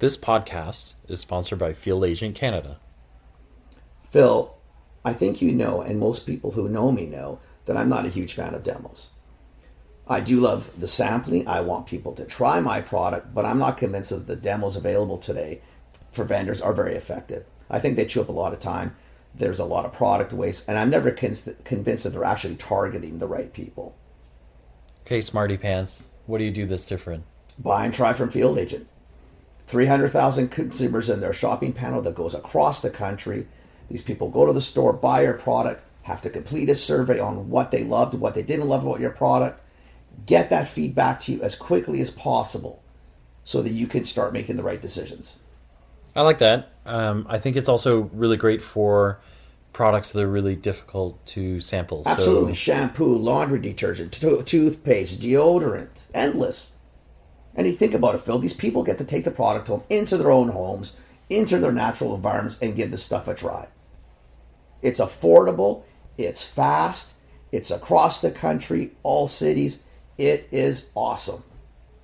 This podcast is sponsored by Field Agent Canada. Phil, I think you know, and most people who know me know, that I'm not a huge fan of demos. I do love the sampling. I want people to try my product, but I'm not convinced that the demos available today for vendors are very effective. I think they chew up a lot of time. There's a lot of product waste, and I'm never convinced that they're actually targeting the right people. Okay, Smarty Pants, what do you do that's different? Buy and try from Field Agent. 300,000 consumers in their shopping panel that goes across the country. These people go to the store, buy your product, have to complete a survey on what they loved, what they didn't love about your product. Get that feedback to you as quickly as possible so that you can start making the right decisions. I like that. I think it's also really great for products that are really difficult to sample. Absolutely. Shampoo, laundry detergent, toothpaste, deodorant, endless. And you think about it, Phil, these people get to take the product home into their own homes, into their natural environments, and give this stuff a try. It's affordable, it's fast, it's across the country, all cities. It is awesome.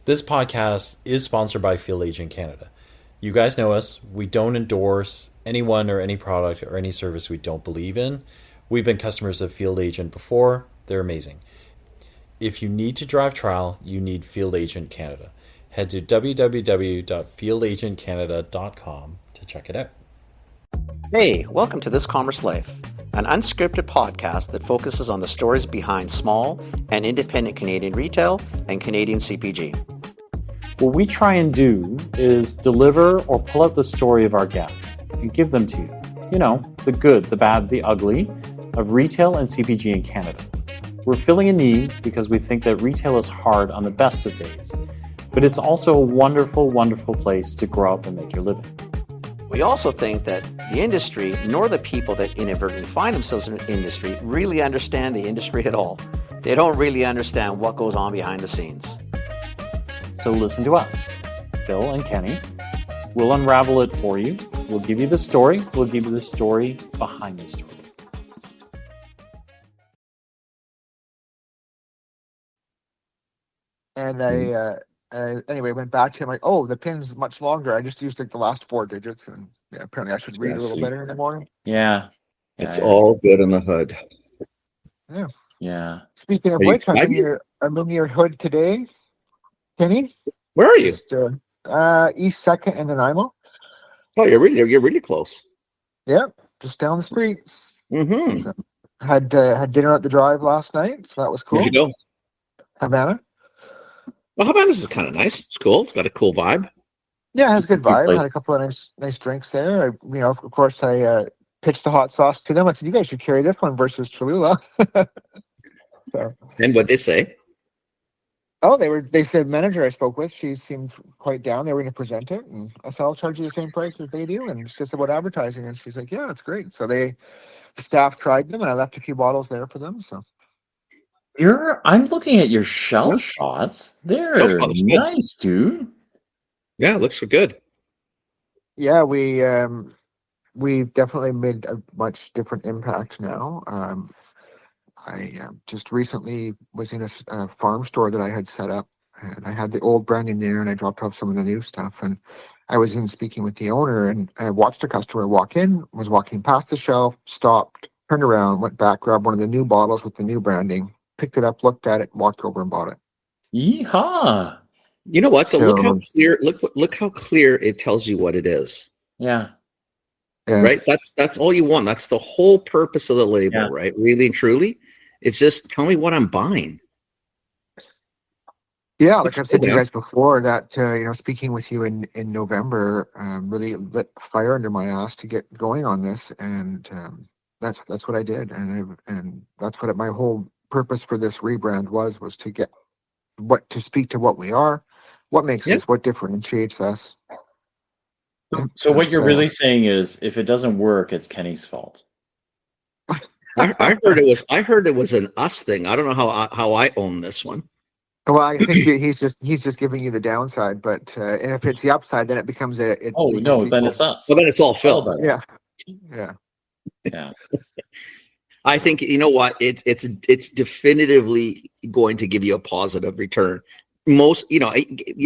This podcast is sponsored by Field Agent Canada. You guys know us. We don't endorse anyone or any product or any service we don't believe in. We've been customers of Field Agent before. They're amazing. If you need to drive trial, you need Field Agent Canada. Head to www.fieldagentcanada.com to check it out. Hey, welcome to This Commerce Life, an unscripted podcast that focuses on the stories behind small and independent Canadian retail and Canadian CPG. What we try and do is deliver or pull out the story of our guests and give them to you. You know, the good, the bad, the ugly of retail and CPG in Canada. We're filling a need because we think that retail is hard on the best of days, but it's also a wonderful, wonderful place to grow up and make your living. We also think that the industry, nor the people that inadvertently find themselves in the industry, really understand the industry at all. They don't really understand what goes on behind the scenes. So listen to us, Phil and Kenny. We'll unravel it for you. We'll give you the story. We'll give you the story behind the story. And anyway, went back to him like, oh, the pin's much longer. I just used like the last 4 digits, and yeah, apparently I should read a little better in the morning. Yeah. It's all good in the hood. Yeah. Yeah. Speaking of which, I'm in your hood today, Kenny. Where are you? Just, East Second and Nanaimo. Oh, you're really close. Yep, just down the street. Mm-hmm. So, had dinner at the Drive last night, so that was cool. Where'd you go? Havana. Well, Havana's is kind of nice. It's cool. It's got a cool vibe. Yeah, it has a good vibe. place. Had a couple of nice drinks there. Of course, I pitched the hot sauce to them. I said, "You guys should carry this one versus Cholula." So, And what'd they say? oh, they said manager I spoke with, she seemed quite down. They were going to present it, and I said, "I'll charge you the same price as they do." And it's just about advertising, and she's like, "Yeah, it's great." So the staff tried them, and I left a few bottles there for them. So. I'm looking at your shelf shots. They're Shelf shots, good. nice, dude. Yeah, it looks good. Yeah, we definitely made a much different impact now. I just recently was in a farm store that I had set up, and I had the old branding there, and I dropped off some of the new stuff. And I was in speaking with the owner, and I watched a customer walk in, was walking past the shelf, stopped, turned around, went back, grabbed one of the new bottles with the new branding, picked it up, looked at it, walked over and bought it. Yeehaw. You know what? So look how So- clear. Look how clear it tells you what it is. Yeah. Yeah. Right. That's all you want. That's the whole purpose of the label. Yeah. Right. Really and truly, it's just tell me what I'm buying. Yeah, like That's I've said to cool, you man. guys before, that speaking with you in November really lit fire under my ass to get going on this, and that's what I did, and that's what my whole purpose for this rebrand was to speak to what we are, what makes Yeah. us, what differentiates us. So what you're That's, really saying is, if it doesn't work, it's Kenny's fault. I heard it was an us thing. I don't know how I own this one. Well, I think he's just giving you the downside, but and if it's the upside, then it becomes Oh no, then it's us. Well, then it's all Phil. about it. yeah. Yeah. I think you know what it's definitively going to give you a positive return. most, you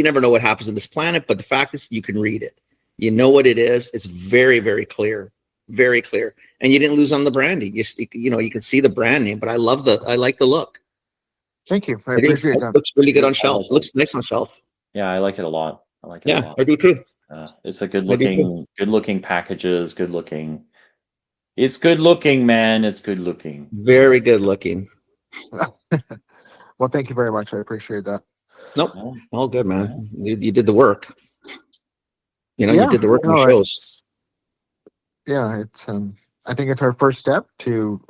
never know what happens on this planet, but the fact is you can read it. You know what it is. It's very, very clear, very clear. And you didn't lose on the branding. You can see the brand name, but I like the look. Thank you. I I think appreciate it that. looks really good on I shelf. like It looks nice on shelf. Yeah, I like it a lot. I like it a Yeah, lot. I do too. It's a good I do too. looking packages, good looking. It's good looking, man. It's good looking. Very good looking. Well, thank you very much. I appreciate that. Nope, Yeah. all good, man. You did the work. You Yeah, did the work and it no, shows. it's I think it's our first step to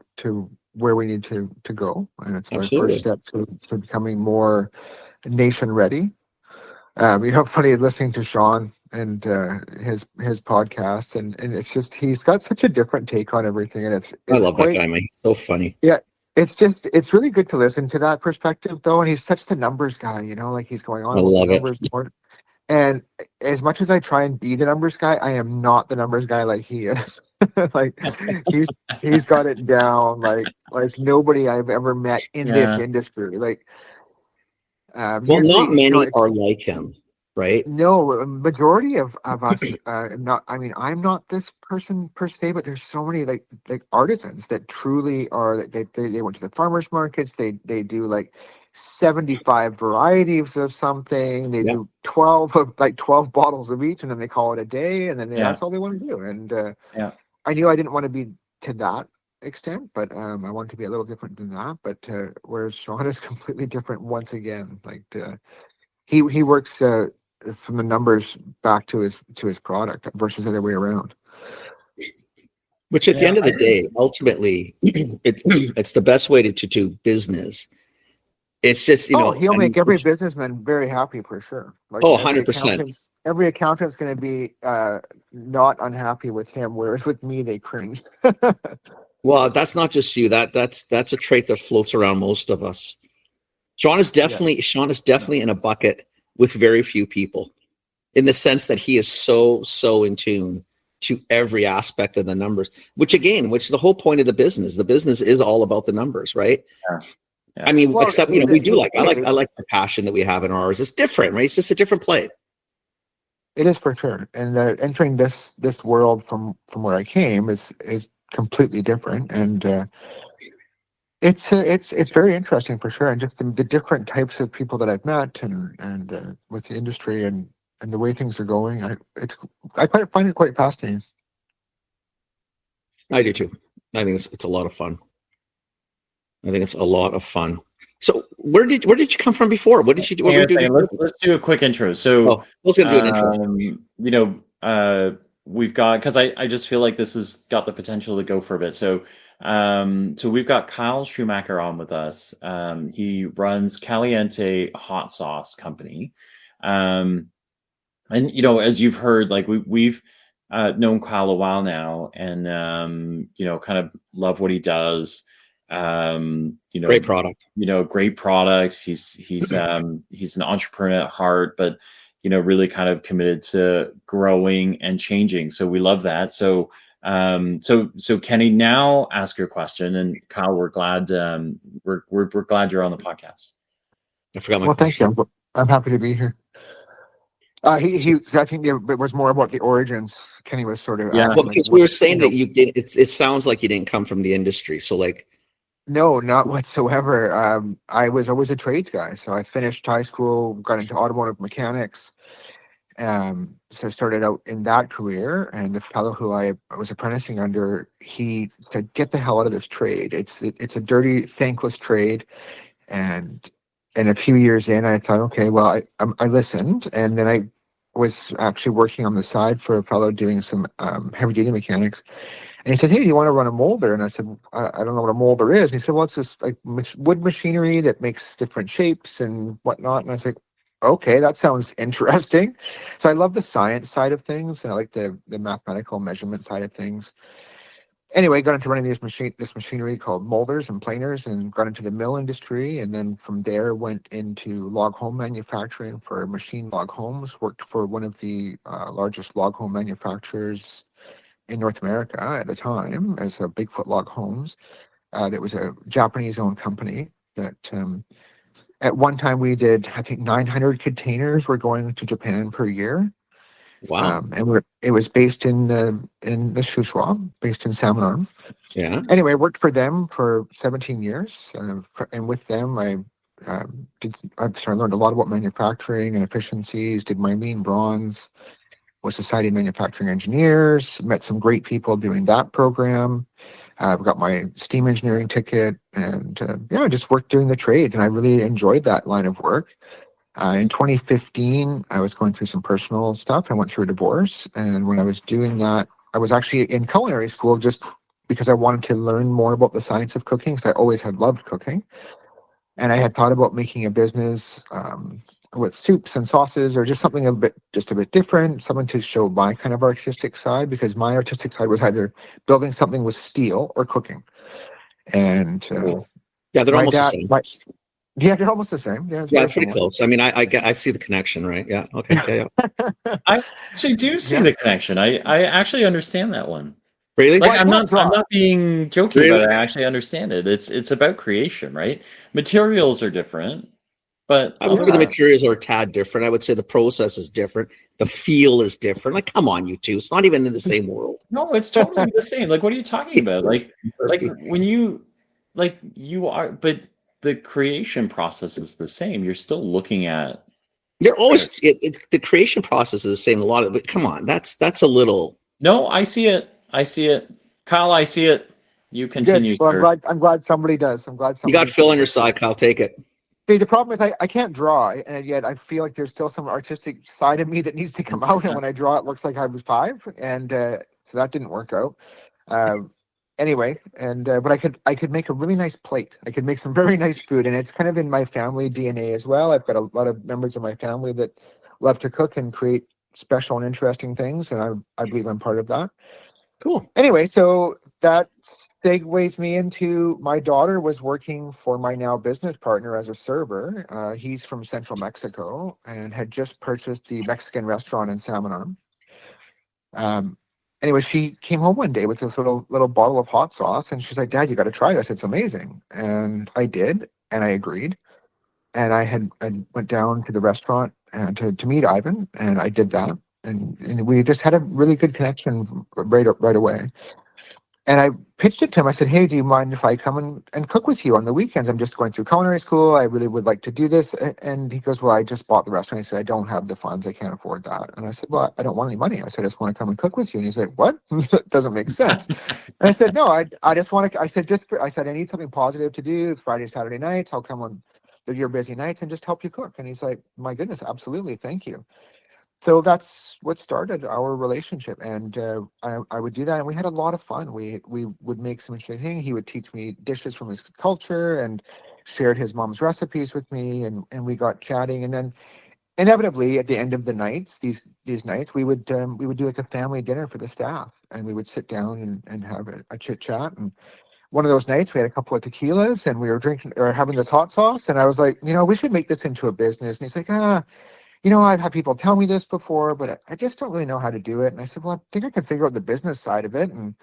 where we need to go, and it's my first Absolutely. step to becoming more nation ready. Funny listening to Sean and his podcast, and it's just he's got such a different take on everything, and I it's love that quite guy, man. So funny. yeah. It's really good to listen to that perspective though, and he's such the numbers guy, like he's going on I about the love it. numbers more. And as much as I try and be the numbers guy, I am not the numbers guy like he is. Like he's got it down like nobody I've ever met in this Yeah. industry. Like Well, not usually, many it's are like him, right? no majority of us. Not. I mean, I'm not this person per se, but there's so many like artisans that truly are. They went to the farmers markets. They do like 75 varieties of something. They Yeah. do 12 bottles of each, and then they call it a day, and then Yeah. that's all they want to do. And Yeah. I knew I didn't want to be to that extent, but I wanted to be a little different than that. But whereas Sean is completely different once again. Like he works from the numbers back to his product versus the other way around. Which at the Yeah. end of the day, ultimately, it's the best way to do business. It's just, He'll make every businessman very happy for sure. Like 100%. every accountant's going to be not unhappy with him, whereas with me they cringe. Well, that's not just you. That's a trait that floats around most of us. Sean is definitely in a bucket with very few people, in the sense that he is so in tune to every aspect of the numbers, which the whole point of the business is all about the numbers, right? Yeah. Yeah. I mean, Well, except, I like the passion that we have in ours. It's different, right? It's just a different play. It is for sure, and entering this world from where I came is completely different, and it's very interesting for sure, and just the different types of people that I've met, and with the industry and the way things are going, I quite find it quite fascinating. I do too. I think it's a lot of fun. I think it's a lot of fun. So where did you come from before? What did you do? What were you doing? Let's do a quick intro. So, I was going to do an intro. We've got, because I just feel like this has got the potential to go for a bit. So, we've got Kyle Schumacher on with us. He runs Caliente Hot Sauce Company. And as you've heard, like we've known Kyle a while now, and kind of love what he does. Great product. Great product. He's an entrepreneur at heart, but really kind of committed to growing and changing. So we love that. So Kenny, now ask your question, and Kyle, we're glad we're glad you're on the podcast. I forgot my Well, thank question. you. I'm happy to be here. I think it was more about the origins. Kenny was sort of Well, because we were saying that you did. It sounds like you didn't come from the industry. So like, no, not whatsoever. I was always a trades guy, so I finished high school, got into automotive mechanics. So I started out in that career, and the fellow who I was apprenticing under, he said, "Get the hell out of this trade. It's a dirty, thankless trade." And a few years in, I thought, okay, well, I listened, and then I was actually working on the side for a fellow doing some heavy duty mechanics. And he said, "Hey, do you want to run a molder?" And I said, I don't know what a molder is." And he said, "Well, it's this like wood machinery that makes different shapes and whatnot." And I was like, "Okay, that sounds interesting." So I love the science side of things, and I like the mathematical measurement side of things. Anyway, got into running this machinery called molders and planers, and got into the mill industry. And then from there went into log home manufacturing for machine log homes. Worked for one of the largest log home manufacturers in North America at the time, as a Bigfoot Log Homes. That was a Japanese-owned company that At one time, we did, I think, 900 containers were going to Japan per year. Wow. It was based in the Schumacher, based in Salmon Arm. Yeah. Anyway, I worked for them for 17 years, and with them, I learned a lot about manufacturing and efficiencies. Did my lean bronze, was Society of Manufacturing Engineers. Met some great people doing that program. Got my steam engineering ticket, and I just worked doing the trades, and I really enjoyed that line of work. In 2015, I was going through some personal stuff. I went through a divorce, and when I was doing that, I was actually in culinary school just because I wanted to learn more about the science of cooking, because I always had loved cooking. And I had thought about making a business with soups and sauces, or just something a bit different, something to show my kind of artistic side, because my artistic side was either building something with steel or cooking. And Yeah, they're my almost the dad, same. yeah, they're almost the same. Yeah, it's Yeah, very pretty similar. close. I mean, I see the connection, right? Yeah. Okay. Yeah. Yeah. I actually do see Yeah. the connection. I actually understand that one. Really? Like Well, I I'm can't not draw. being jokey Really? about it. I actually understand it. It's about creation, right? Materials are different, but I would say the Yeah. materials are a tad different. I would say the process is different. The feel is different. Like, come on, you two. It's not even in the same world. no, it's totally the same. Like what are you talking about? Jesus, Like Murphy. when you are, but the creation process is the same. You're still looking at They're always right. the creation process is the same. A lot of, but come on, that's a little. No, I see it. I see it. Kyle, I see it. You Good. continue, Well, sir. I'm glad somebody does. I'm glad You got somebody Phil on sees your it. side, Kyle. Take it. See, the problem is I can't draw, and yet I feel like there's still some artistic side of me that needs to come out. And when I draw, it looks like I was 5, and so that didn't work out. Um, anyway, and but I could make a really nice plate. I could make some very nice food, and it's kind of in my family DNA as well. I've got a lot of members of my family that love to cook and create special and interesting things, and I believe I'm part of that. Cool. Anyway, so that segues me into my daughter was working for my now business partner as a server. He's from Central Mexico and had just purchased the Mexican restaurant in Salmon Arm. Anyway, she came home one day with this little bottle of hot sauce, and she's like, "Dad, you got to try this. It's amazing." And I did, and I agreed. And I went down to the restaurant and to meet Ivan, and I did that, and we just had a really good connection right away. And I pitched it to him. I said, "Hey, do you mind if I come and cook with you on the weekends? I'm just going through culinary school. I really would like to do this." And he goes, "Well, I just bought the restaurant." He said, "I don't have the funds. I can't afford that." And I said, "Well, I don't want any money." I said, "I just want to come and cook with you." And he's like, "What? That doesn't make sense." And I said, "No, I just want to." I said, I said, "I need something positive to do Friday, Saturday nights. I'll come on your busy nights and just help you cook." And he's like, "My goodness, absolutely. Thank you." So that's what started our relationship, and I would do that, and we had a lot of fun. We would make some interesting things. He would teach me dishes from his culture and shared his mom's recipes with me, and we got chatting, and then inevitably at the end of the nights, these nights, we would do like a family dinner for the staff, and we would sit down and have a chit chat. And one of those nights, we had a couple of tequilas, and we were drinking or having this hot sauce, and I was like, we should make this into a business. And he's like, I've had people tell me this before, but I just don't really know how to do it. And I said, well, I think I could figure out the business side of it. And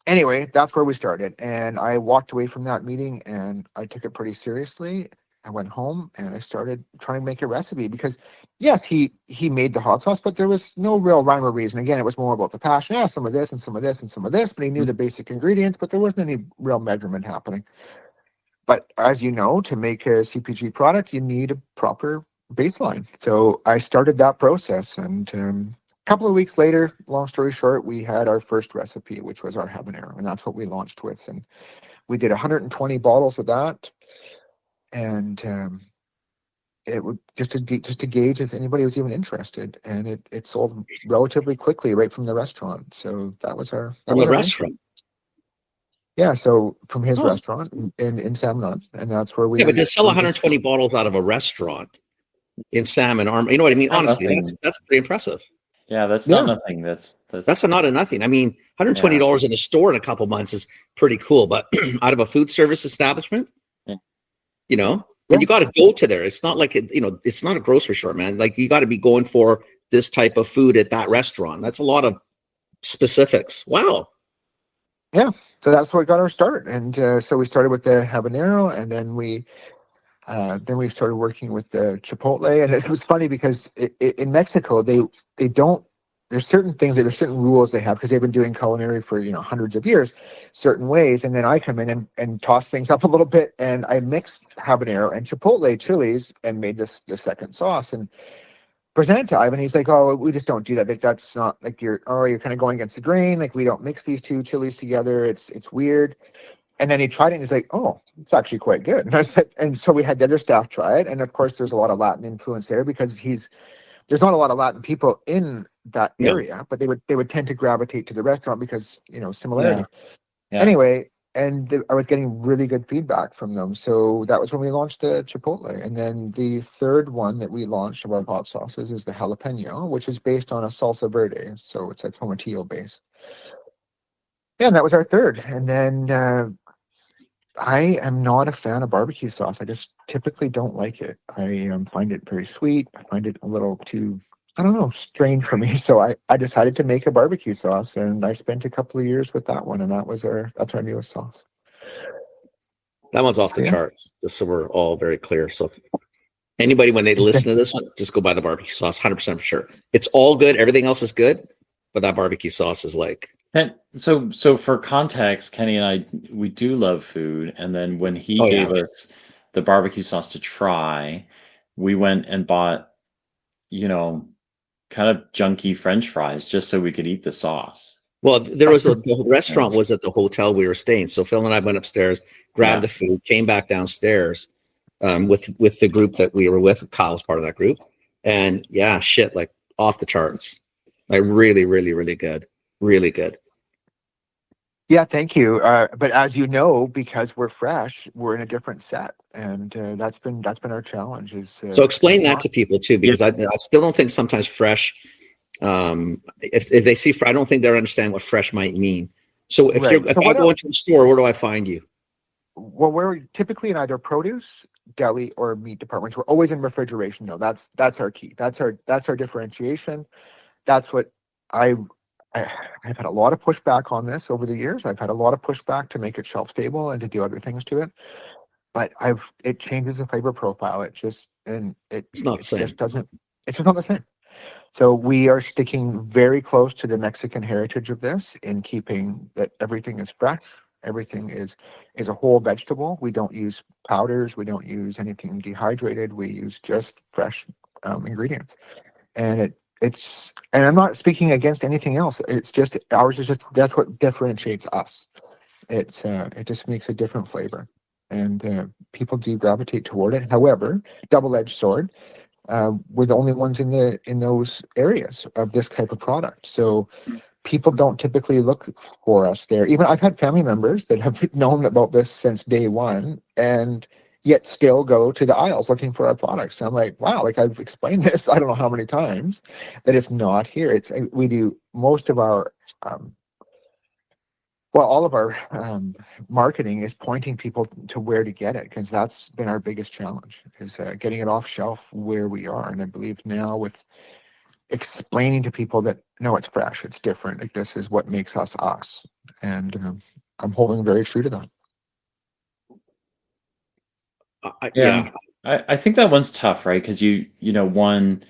anyway, that's where we started. And I walked away from that meeting and I took it pretty seriously. I went home and I started trying to make a recipe because yes, he made the hot sauce, but there was no real rhyme or reason. Again, it was more about the passion. Yeah, some of this and some of this and some of this, but he knew the basic ingredients, but there wasn't any real measurement happening. But as you know, to make a CPG product, you need a proper baseline. So I started that process, and a couple of weeks later, long story short, we had our first recipe, which was our habanero, and that's what we launched with. And we did 120 bottles of that, and it would just to gauge if anybody was even interested, and it sold relatively quickly right from the restaurant. So that was our From the venture. restaurant. Yeah, so from his Oh. restaurant in Salmon, and that's where we Yeah, but to sell we just- 120 bottles out of a restaurant in Salmon Arm, you know what I mean? Not Honestly, nothing. that's pretty impressive. Yeah, that's Yeah. not nothing. That's That's not a nothing. I mean, $120 in a store in a couple months is pretty cool, but out of a food service establishment, Yeah. and Yeah. you got to go to there. It's not like it's not a grocery store, man. Like you got to be going for this type of food at that restaurant. That's a lot of specifics. Wow. Yeah, so that's what got our start. And so we started with the habanero, and then we Then we started working with the Chipotle, and it was funny because in Mexico they don't. There's certain things that there's certain rules they have because they've been doing culinary for hundreds of years, certain ways, and then I come in and toss things up a little bit, and I mix habanero and Chipotle chilies and made the second sauce and presented to Ivan. He's like, "Oh, we just don't do that. Like, that's not like you're kind of going against the grain. Like we don't mix these two chilies together. It's weird." And then he tried it and he's like, "Oh, it's actually quite good." And I said, and so we had the other staff try it. And of course, there's a lot of Latin influence there because there's not a lot of Latin people in that No. area, but they would tend to gravitate to the restaurant because, similarity. Yeah. Yeah. Anyway, and I was getting really good feedback from them. So that was when we launched the Chipotle. And then the third one that we launched of our hot sauces is the jalapeno, which is based on a salsa verde. So it's a tomatillo base. Yeah, and that was our third. And then I am not a fan of barbecue sauce. I just typically don't like it. I find it very sweet. I find it a little too, I don't know, strange for me. So I decided to make a barbecue sauce, and I spent a couple of years with that one, and that's our newest sauce. That one's off the Yeah. charts, just so we're all very clear. So anybody, when they listen to this one, just go buy the barbecue sauce, 100% for sure. It's all good. Everything else is good, but that barbecue sauce is like, And so for context, Kenny and I, we do love food. And then when he Oh, gave yeah. us the barbecue sauce to try, we went and bought, kind of junky French fries just so we could eat the sauce. well, the restaurant was at the hotel we were staying. So Phil and I went upstairs, grabbed the food, came back downstairs with the group that we were with. Kyle's part of that group. And yeah, shit, like off the charts. Like really, really, really good. Really good. Yeah, thank you. But as you know, because we're fresh, we're in a different set, and that's been our challenge. So explain that to people too, because I still don't think sometimes fresh. If they see, I don't think they understand what fresh might mean. So if I go into a store, where do I find you? Well, we're typically in either produce, deli, or meat departments. We're always in refrigeration, though. That's our key. That's our differentiation. That's what I've had a lot of pushback on this over the years. I've had a lot of pushback to make it shelf stable and to do other things to it. But it changes the flavor profile. It's not the same. It's just not the same. So we are sticking very close to the Mexican heritage of this in keeping that everything is fresh. Everything is a whole vegetable. We don't use powders. We don't use anything dehydrated. We use just fresh ingredients. And and I'm not speaking against anything else. It's just ours is just that's what differentiates us. It just makes a different flavor, and people do gravitate toward it. However, double-edged sword. We're the only ones in those areas of this type of product. So people don't typically look for us there. Even I've had family members that have known about this since day one, and yet still go to the aisles looking for our products. And I'm like, wow, like I've explained this, I don't know how many times, that it's not here. We do most of our, all of our marketing is pointing people to where to get it, because that's been our biggest challenge, is getting it off shelf where we are. And I believe now with explaining to people that, no, it's fresh, it's different, like this is what makes us us. And I'm holding very true to that. I think that one's tough, right? Because one,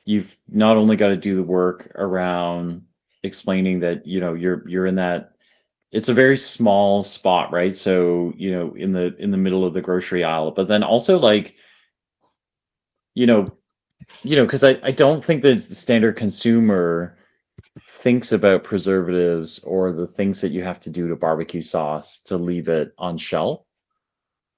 you've not only got to do the work around explaining that you're in that, it's a very small spot, right? So in the middle of the grocery aisle, but then also like because I don't think the standard consumer thinks about preservatives or the things that you have to do to barbecue sauce to leave it on shelf.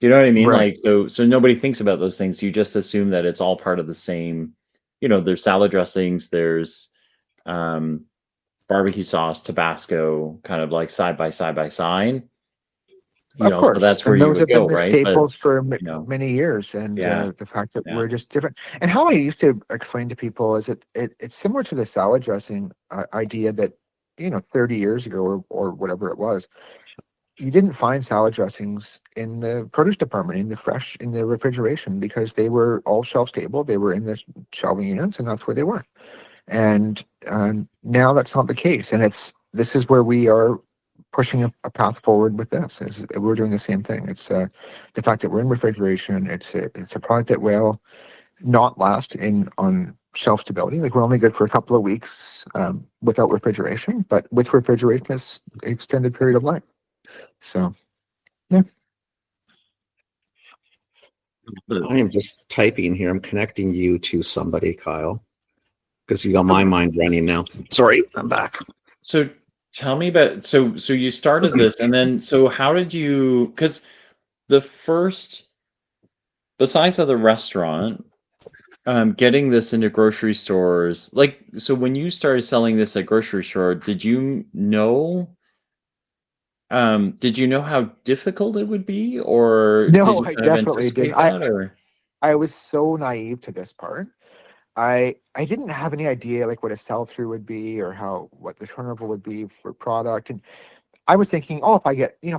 Do you know what I mean? Right. Like, so nobody thinks about those things. You just assume that it's all part of the same, there's salad dressings, there's barbecue sauce, Tabasco, kind of like side by side. Of course, so that's where and you those would have go, been the right? staples for Many years, and the fact that Yeah. we're just different. And how I used to explain to people is it's similar to the salad dressing idea that 30 years ago or whatever it was, you didn't find salad dressings in the produce department, in the refrigeration, because they were all shelf stable. They were in the shelving units, and that's where they were. And now that's not the case, and this is where we are pushing a path forward with this. We're doing the same thing. It's the fact that we're in refrigeration. It's a product that will not last on shelf stability. Like, we're only good for a couple of weeks without refrigeration, but with refrigeration, it's an extended period of life. So, yeah. I am just typing here. I'm connecting you to somebody, Kyle, because you got my mind running now. Sorry, I'm back. So tell me about, so you started this, and then, so how did you, because the first, besides of the restaurant, getting this into grocery stores, like, so when you started selling this at grocery store, did you know how difficult it would be, or did No, you I kind of definitely did. anticipate that, or? I was so naive to this part. I didn't have any idea like what a sell through would be or what the turnover would be for product. And I was thinking, oh, if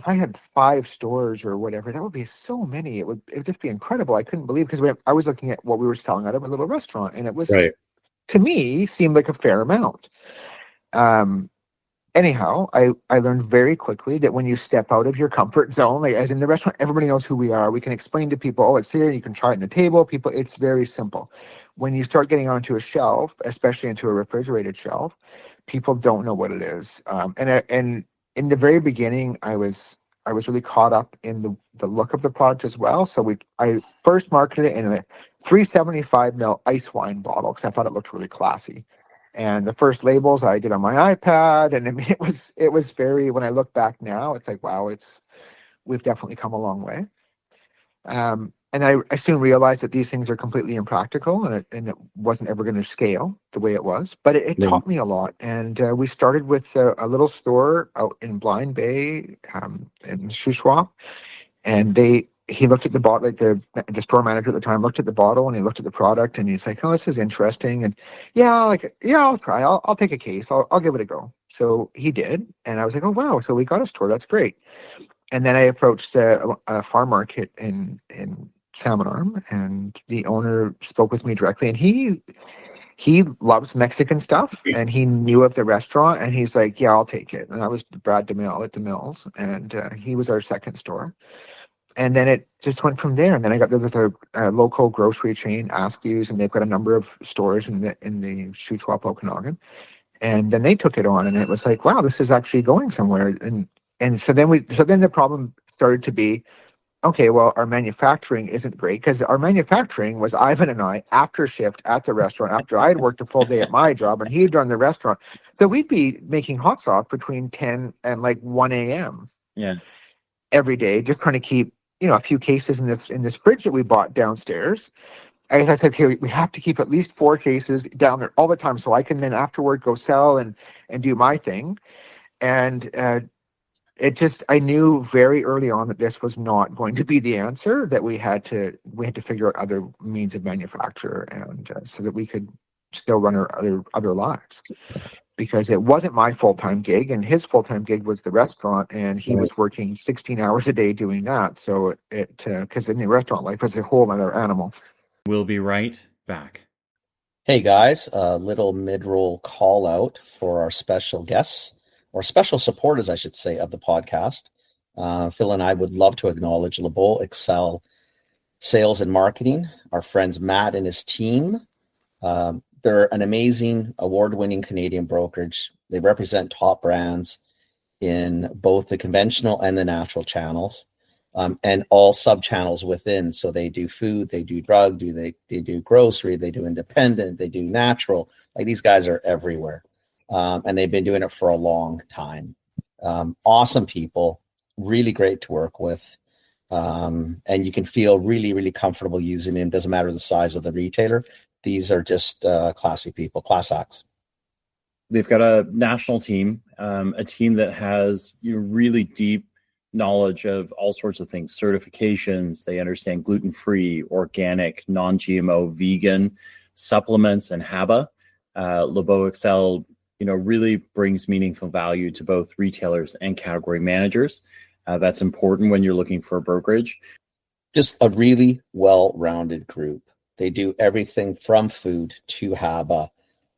I had 5 stores or whatever, that would be so many. It would just be incredible. I couldn't believe, because I was looking at what we were selling out of a little restaurant, and it was, Right. to me, seemed like a fair amount. Anyhow, I learned very quickly that when you step out of your comfort zone, like as in the restaurant, everybody knows who we are. We can explain to people, oh, it's here. You can try it on the table. People, it's very simple. When you start getting onto a shelf, especially into a refrigerated shelf, people don't know what it is. And in the very beginning, I was really caught up in the look of the product as well. So I first marketed it in a 375 ml ice wine bottle because I thought it looked really classy. And the first labels I did on my iPad, and I mean, it was very. When I look back now, it's like, wow, we've definitely come a long way. And I soon realized that these things are completely impractical, and it wasn't ever going to scale the way it was. But it Yeah. taught me a lot. And we started with a little store out in Blind Bay, in Shuswap, and he looked at the bottle, like the store manager at the time looked at the bottle, and he looked at the product, and he's like, oh, this is interesting. And yeah, I'll try. I'll take a case. I'll give it a go. So he did. And I was like, oh, wow. So we got a store. That's great. And then I approached a farm market in Salmon Arm, and the owner spoke with me directly, and he loves Mexican stuff, and he knew of the restaurant, and he's like, yeah, I'll take it. And that was Brad DeMille at the Mills, and he was our second store. And then it just went from there. And then there was a local grocery chain, Askew's, and they've got a number of stores in the Shuswap, Okanagan. And then they took it on, and it was like, wow, this is actually going somewhere. And so then the problem started to be, okay, well, our manufacturing isn't great, because our manufacturing was Ivan and I after shift at the restaurant, after I had worked a full day at my job and he had done the restaurant. So we'd be making hot sauce between 10 and like 1 a.m. Yeah. every day, just trying to keep, a few cases in this fridge that we bought downstairs. I said, okay, we have to keep at least 4 cases down there all the time, so I can then afterward go sell and do my thing. And I knew very early on that this was not going to be the answer, that we had to figure out other means of manufacture, and so that we could still run our other lives. Because it wasn't my full-time gig, and his full-time gig was the restaurant, and he was working 16 hours a day doing that. So because in the restaurant life is a whole other animal. We'll be right back. Hey guys, a little mid-roll call out for our special guests, or special supporters, I should say, of the podcast. Phil and I would love to acknowledge LeBeau Excel Sales and Marketing, our friends Matt and his team. They're an amazing, award-winning Canadian brokerage. They represent top brands in both the conventional and the natural channels, and all sub-channels within. So they do food, they do drug, they do grocery, they do independent, they do natural. Like, these guys are everywhere, and they've been doing it for a long time. Awesome people, really great to work with, and you can feel really, really comfortable using them. Doesn't matter the size of the retailer. These are just classy people, class acts. They've got a national team, a team that has really deep knowledge of all sorts of things, certifications. They understand gluten-free, organic, non-GMO, vegan, supplements, and HABA. LeBeau Excel, really brings meaningful value to both retailers and category managers. That's important when you're looking for a brokerage. Just a really well-rounded group. They do everything from food to HABA,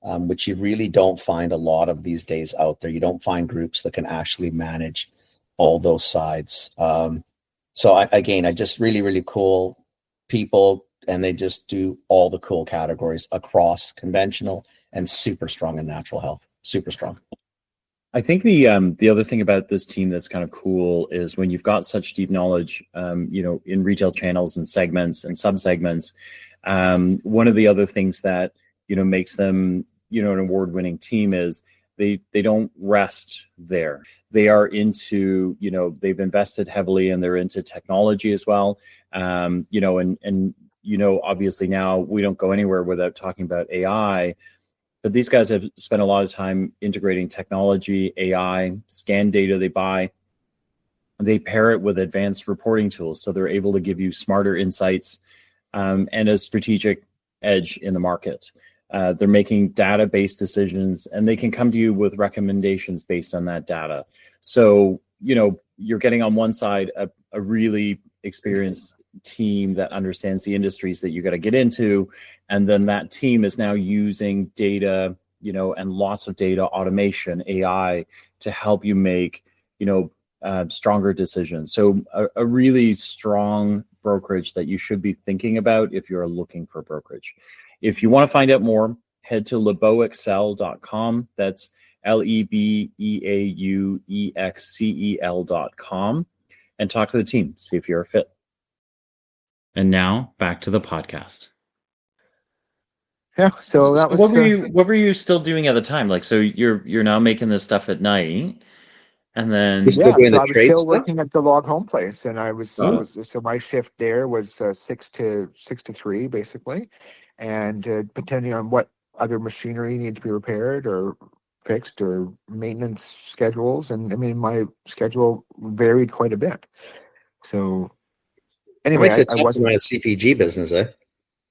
which you really don't find a lot of these days out there. You don't find groups that can actually manage all those sides. So I just really cool people, and they just do all the cool categories across conventional and super strong in natural health. Super strong. I think the other thing about this team that's kind of cool is when you've got such deep knowledge, in retail channels and segments and subsegments. One of the other things that makes them an award-winning team is they don't rest there. They are into they've invested heavily, and they're into technology as well. Obviously now we don't go anywhere without talking about AI. But these guys have spent a lot of time integrating technology, AI, scan data they buy. They pair it with advanced reporting tools, so they're able to give you smarter insights and a strategic edge in the market. They're making data-based decisions, and they can come to you with recommendations based on that data. So, you're getting on one side a really experienced team that understands the industries that you got to get into, and then that team is now using data, and lots of data automation, AI, to help you make stronger decisions. So a really strong brokerage that you should be thinking about if you're looking for brokerage. If you want to find out more, head to lebeauexcel.com. That's LEBEAUEXCEL.com, and talk to the team, see if you're a fit. And now back to the podcast. Yeah, so that was. What were you still doing at the time? Like, so you're now making this stuff at night, and then You're still doing the I was trade still stuff? working at the log home place, and I was, Oh. so my shift there was 6 to 3 basically, and depending on what other machinery needed to be repaired or fixed or maintenance schedules, and I mean my schedule varied quite a bit. So anyway, Makes it I tough to wasn't. run a CPG business, eh?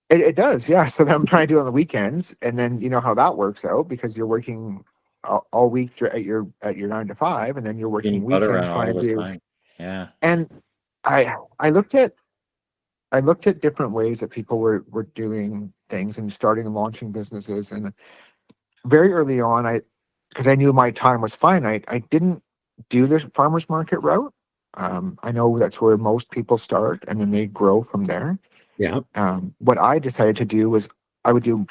It does, yeah. So I'm trying to do it on the weekends, and then you know how that works out because you're working all week at your 9 to 5, and then you're working being butter weekends around all trying to the do. time. Yeah. And I looked at different ways that people were doing things and starting and launching businesses, and very early on, because I knew my time was finite, I didn't do the farmers market route. I know that's where most people start, and then they grow from there. Yeah. What I decided to do was I would do,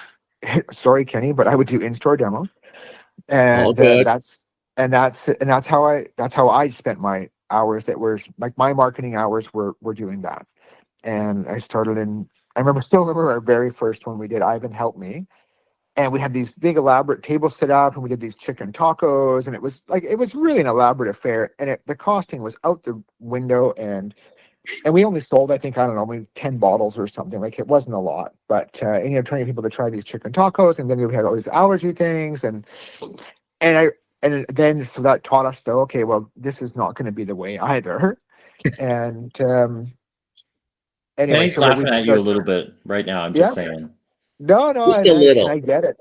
sorry, Kenny, but I would do in-store demos, All and good. that's how I spent my hours. That were like my marketing hours were doing that. And I started still remember our very first one we did. Ivan helped me, and we had these big elaborate tables set up, and we did these chicken tacos, and it was really an elaborate affair, and the costing was out the window, and we only sold, I think, I don't know, maybe 10 bottles or something. Like, it wasn't a lot, but trying people to try these chicken tacos, and then we had all these allergy things, and then so that taught us though, okay, well, this is not going to be the way either. And anyway, Kenny's so what we laughing at you a little bit right now. I'm just saying. No, Just a little. I get it.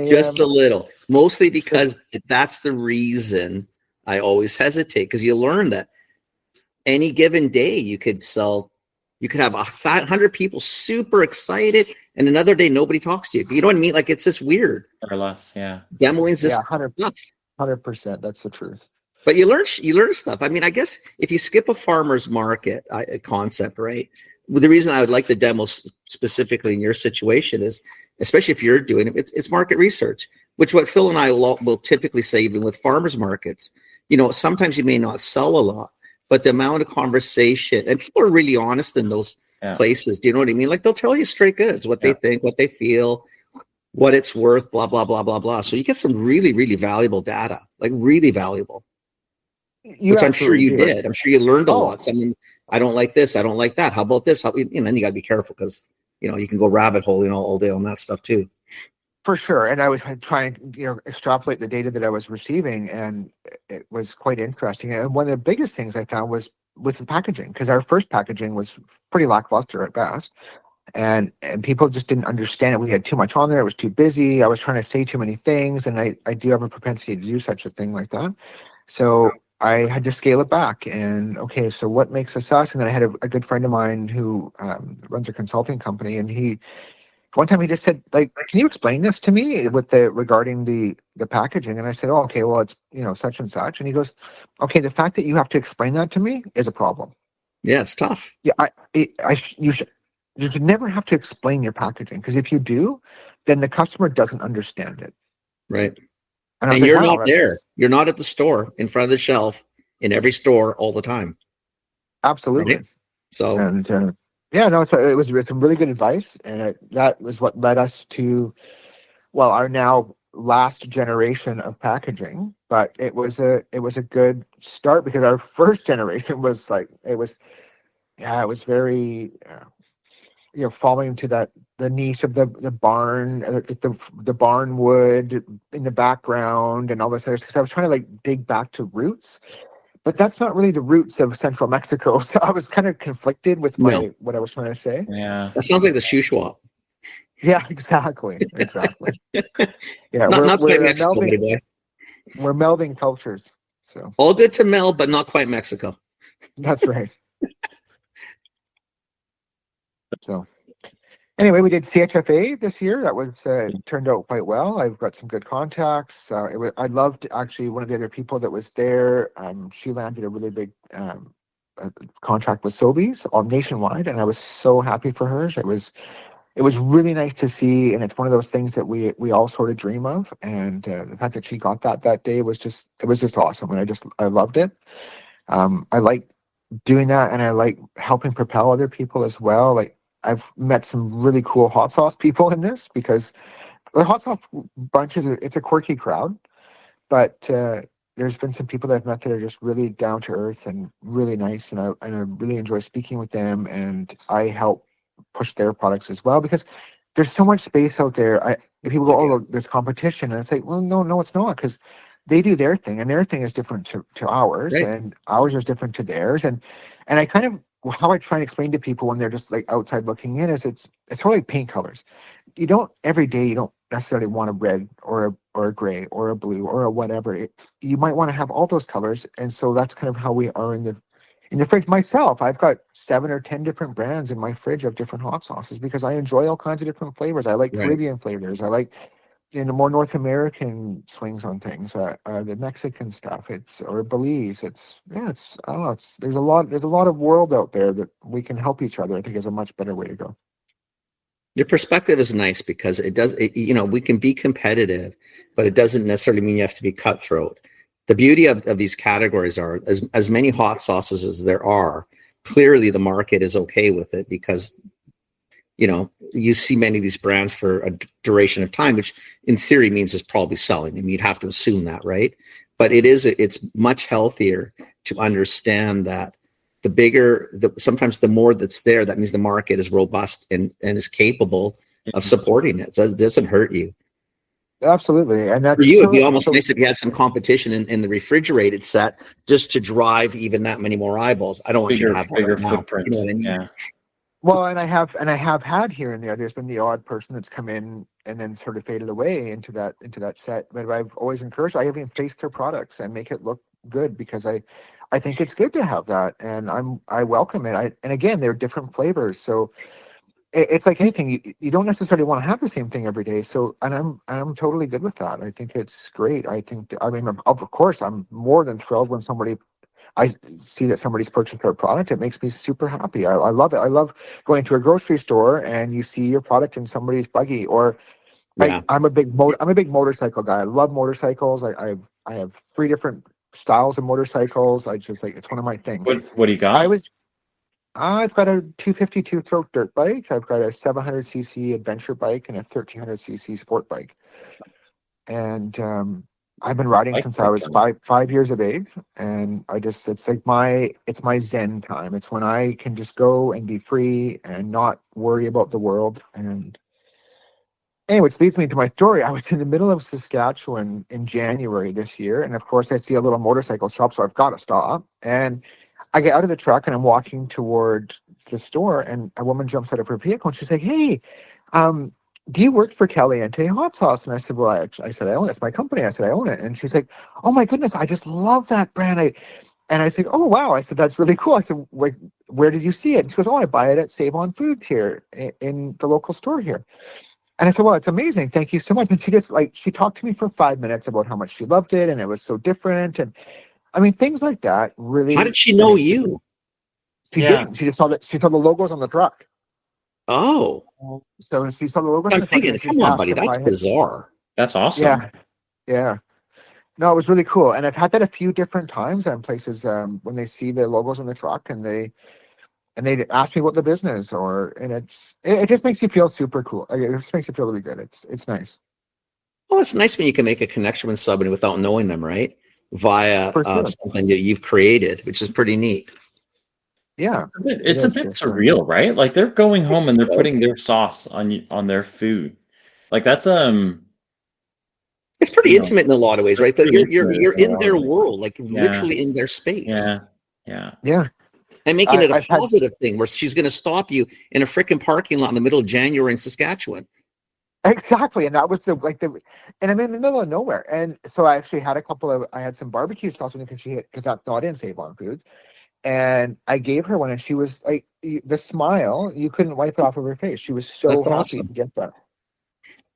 Just a little. Mostly because that's the reason I always hesitate, because you learn that any given day you could have 100 people super excited, and another day nobody talks to you. You know what I mean? Like, it's just weird. Or less, yeah. Demoing's just 100%. That's the truth. But you learn stuff. I mean, I guess if you skip a farmer's market concept, right? Well, the reason I would like the demo specifically in your situation is, especially if you're doing it, it's market research, which what Phil and I will typically say, even with farmers markets, sometimes you may not sell a lot, but the amount of conversation, and people are really honest in those places. Do you know what I mean? Like, they'll tell you straight goods, what they think, what they feel, what it's worth, blah, blah, blah, blah, blah. So you get some really, really valuable data, like really valuable. Which I'm sure you did. I'm sure you learned a lot. I mean, I don't like this. I don't like that. How about this? And then you got to be careful, because, you can go rabbit hole, all day on that stuff too. For sure. And I was trying to, extrapolate the data that I was receiving, and it was quite interesting. And one of the biggest things I found was with the packaging, because our first packaging was pretty lackluster at best. And people just didn't understand it. We had too much on there. It was too busy. I was trying to say too many things. And I do have a propensity to do such a thing like that. So I had to scale it back, and okay, so what makes us us? And then I had a good friend of mine who runs a consulting company, and he one time he just said, like, can you explain this to me with the regarding the packaging? And I said, oh, okay, well, it's, such and such. And he goes, okay, the fact that you have to explain that to me is a problem. Yeah, it's tough. Yeah, you should never have to explain your packaging, because if you do, then the customer doesn't understand it. Right. And I was And like, you're wow, not there. You're not at the store in front of the shelf in every store all the time. absolutely. Right? So, And yeah, no, so it was some really good advice, and that was what led us to, well, our now last generation of packaging. But it was a good start, because our first generation was like, it was very falling into the niche of the barn, the barn wood in the background and all this other stuff. 'Cause I was trying to like dig back to roots, but that's not really the roots of Central Mexico. So I was kind of conflicted with no, what I was trying to say. Yeah. that sounds like the shoe swap. Yeah, exactly. Yeah, Not quite we're Mexico, my melding boy. we're melding cultures. So All good to meld, but not quite Mexico. that's right. So anyway, we did CHFA this year. That was turned out quite well. I've got some good contacts. I loved, actually, one of the other people that was there. She landed a really big contract with Sobeys all nationwide, and I was so happy for her. It was really nice to see, and it's one of those things that we all sort of dream of. And the fact that she got that day was just awesome, and I loved it. I like doing that, and I like helping propel other people as well. Like, I've met some really cool hot sauce people in this, because the hot sauce bunch it's a quirky crowd, but there's been some people that I've met that are just really down to earth and really nice, and I really enjoy speaking with them, and I help push their products as well, because there's so much space out there. If people go, oh, there's competition, and it's like, well, no, it's not, because they do their thing, and their thing is different to ours, Right. and ours is different to theirs, and I kind of, how I try and explain to people when they're just like outside looking in, is it's sort of like paint colors. You don't necessarily want a red or a gray or a blue or a whatever. You might want to have all those colors, and so that's kind of how we are in the fridge. Myself, I've got 7 or 10 different brands in my fridge of different hot sauces, because I enjoy all kinds of different flavors. I like Right. Caribbean flavors. I like more North American swings on things. The Mexican stuff, or Belize. I don't know. There's a lot of world out there that we can help each other. I think is a much better way to go. Your perspective is nice, because we can be competitive, but it doesn't necessarily mean you have to be cutthroat. The beauty of these categories are, as many hot sauces as there are, clearly the market is okay with it, because you see many of these brands for a duration of time, which in theory means it's probably selling. I mean, you'd have to assume that, right? But it's much healthier to understand that sometimes the more that's there, that means the market is robust and is capable of supporting it. So it doesn't hurt you. Absolutely. And that's For you, it'd be almost nice if you had some competition in the refrigerated set, just to drive even that many more eyeballs. I don't want you to have that bigger right now. footprint. You know what I mean? Yeah. Well, and I have had here and there. There's been the odd person that's come in and then sort of faded away into that set. But I've always encouraged. I even face their products and make it look good, because I think it's good to have that, and I welcome it. And again, they're different flavors, so it's like anything. You don't necessarily want to have the same thing every day. So, and I'm totally good with that. I think it's great. I mean, of course, I'm more than thrilled when I see that somebody's purchased our product. It makes me super happy. I love it. I love going to a grocery store and you see your product in somebody's buggy. Or Yeah. I'm a big motorcycle guy. I love motorcycles. I have 3 different styles of motorcycles. I just like, it's one of my things. What do you got? I've got a 252 throat dirt bike. I've got a 700cc adventure bike and a 1300cc sport bike. And I've been riding since I was 5 years of age, and it's my Zen time. It's when I can just go and be free and not worry about the world. And anyway, which leads me to my story. I was in the middle of Saskatchewan in January this year, and of course I see a little motorcycle shop, so I've got to stop. And I get out of the truck and I'm walking toward the store, and a woman jumps out of her vehicle and she's like, "Hey, do you work for Caliente Hot Sauce?" And I said, "Well, I said I own it. It's my company." I said, "I own it." And she's like, "Oh my goodness, I just love that brand. And I said, oh, wow. I said, that's really cool. I said, where did you see it? And she goes, oh, I buy it at Save On Foods here in the local store here. And I said, well, it's amazing. Thank you so much. And she just she talked to me for 5 minutes about how much she loved it and it was so different. And I mean, things like that How really, did she I know mean, you? she Yeah. didn't. She just saw that she saw the logos on the truck. Oh, So she saw the logos on I'm the truck and thinking, then she come just on, asked buddy, if that's I had, bizarre. That's awesome. yeah, yeah. No, it was really cool. And I've had that a few different times on places when they see the logos on the truck and they ask me what the business and it just makes you feel super cool. Like, it just makes you feel really good. It's nice. Well, it's nice when you can make a connection with somebody without knowing them, right? Via For sure. something that you've created, which is pretty neat. Yeah, it It's a is bit for sure. surreal, right? Like they're going home and they're putting their sauce on their food. Like that's It's pretty you know, intimate in a lot of ways, that's right? That pretty you're intimate you're in a in lot of their ways. world, like Yeah, literally in their space, yeah, yeah. Yeah. and making it a I've had positive thing where she's going to stop you in a freaking parking lot in the middle of January in Saskatchewan. exactly, and that was and I'm in the middle of nowhere, and so I had some barbecue sauce with me because that's not in Save On Foods, and I gave her one, and she was like, the smile, you couldn't wipe it off of her face. She was so That's happy to awesome. get that,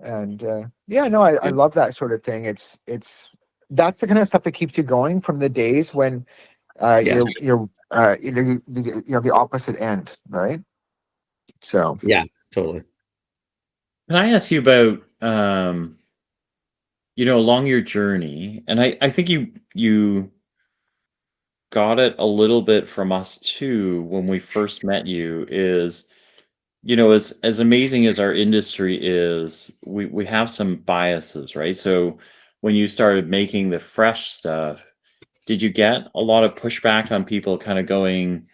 and yeah, no, I love that sort of thing. It's that's the kind of stuff that keeps you going from the days when Yeah, you're the opposite end, right? So yeah, totally. Can I ask you about along your journey, and I think you got it a little bit from us too when we first met you, is as amazing as our industry is, we have some biases, right? So when you started making the fresh stuff, did you get a lot of pushback on people kind of going,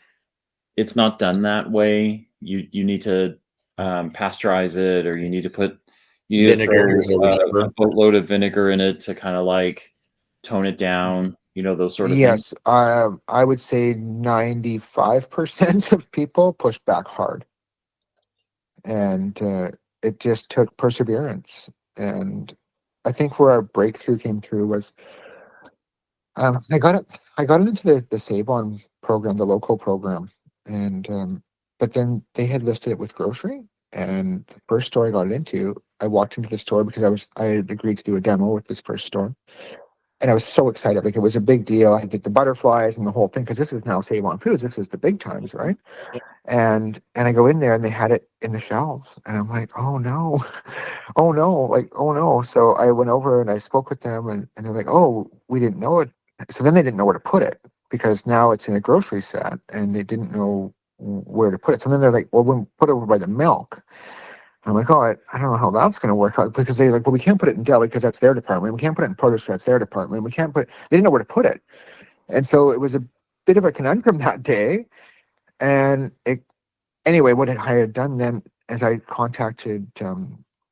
it's not done that way, you need to pasteurize it, or you need to Vinegar throw or a whatever. boatload of vinegar in it to kind of like tone it down, those sort of things? yes, I would say 95% of people push back hard, and it just took perseverance. And I think where our breakthrough came through was I got it. I got into the Save On program, the local program, and but then they had listed it with grocery. And the first store I got into, I walked into the store because I had agreed to do a demo with this first store, and I was so excited. Like, it was a big deal. I did the butterflies and the whole thing because this is now Save On Foods. This is the big times, right? And I go in there and they had it in the shelves, and I'm like, oh no, oh no, like, oh no. So I went over and I spoke with them, and they're like, oh, we didn't know it. So then they didn't know where to put it because now it's in a grocery set and they didn't know where to put it. So then they're like, well, we'll put it over by the milk. I'm like, oh, I don't know how that's going to work out because they're like, well, we can't put it in deli because that's their department. We can't put it in produce, that's their department. They didn't know where to put it. And so it was a bit of a conundrum that day. And anyway, what I had done then is I contacted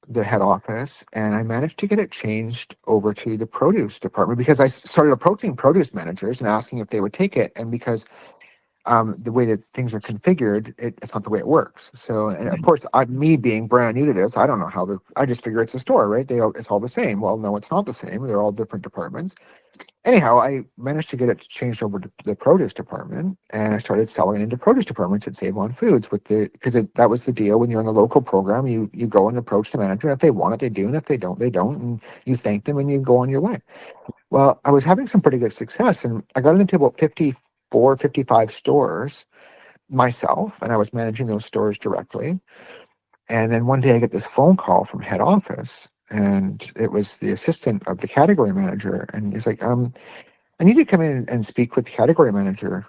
the head office, and I managed to get it changed over to the produce department because I started approaching produce managers and asking if they would take it. And because the way that things are configured, it's not the way it works. So, and of course, me being brand new to this, I don't know I just figure it's a store, right? It's all the same. Well, no, it's not the same. They're all different departments. Anyhow, I managed to get it changed over to the produce department, and I started selling it into produce departments at Save On Foods because that was the deal. When you're in the local program, you go and approach the manager. If they want it, they do, and if they don't, they don't. And you thank them and you go on your way. Well, I was having some pretty good success, and I got into about 54, 55 stores myself, and I was managing those stores directly. And then one day I get this phone call from head office, and it was the assistant of the category manager, and he's like, I need to come in and speak with the category manager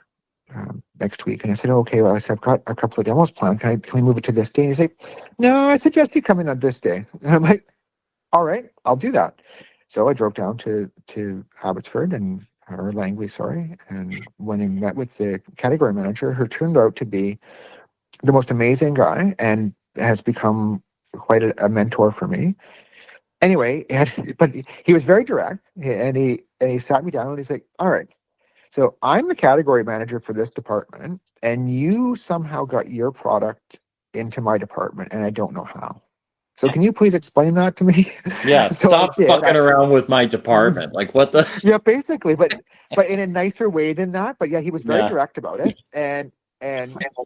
next week. And I said, oh, okay, well, I said, I've got a couple of demos planned. Can we move it to this day? And he's like, no, I suggest you come in on this day. And I'm like, all right, I'll do that. So I drove down to Abbotsford or Langley, sorry. And when I met with the category manager, who turned out to be the most amazing guy and has become quite a mentor for me. Anyway, but he was very direct, and he sat me down and he's like, all right, so I'm the category manager for this department, and you somehow got your product into my department, and I don't know how. So can you please explain that to me? Yeah, So I stop did. fucking around with my department. Like, what the? Yeah, basically, but in a nicer way than that. But yeah, he was very Yeah. direct about it. And